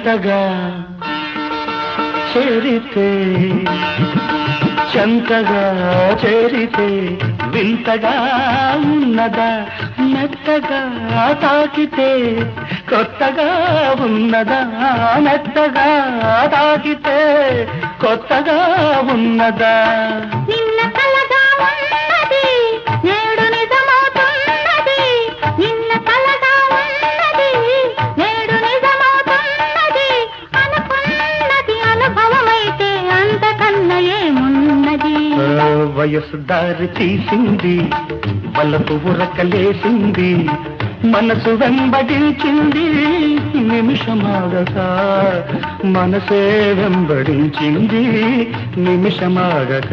చెంతగా చేరితే చెంతగా చేరితే వింతగా ఉన్నదా మెత్తగా తాకితే కొత్తగా ఉన్నదా మెత్తగా తాకితే కొత్తగా ఉన్నదా నిన్న కలగా ఉన్నది నేడు నిజమవుతున్నది నిన్న కలగా ఉన్నది నేడు నిజమవుతున్నది అనుకున్నది అనుభవమైతే అంతకన్నా ఏమున్నది వయసు దారి తీసింది వలపు ఉరకలేసింది మనసు వెంబడించింది నిమిషమాగక మనసే వెంబడించింది నిమిషమాగక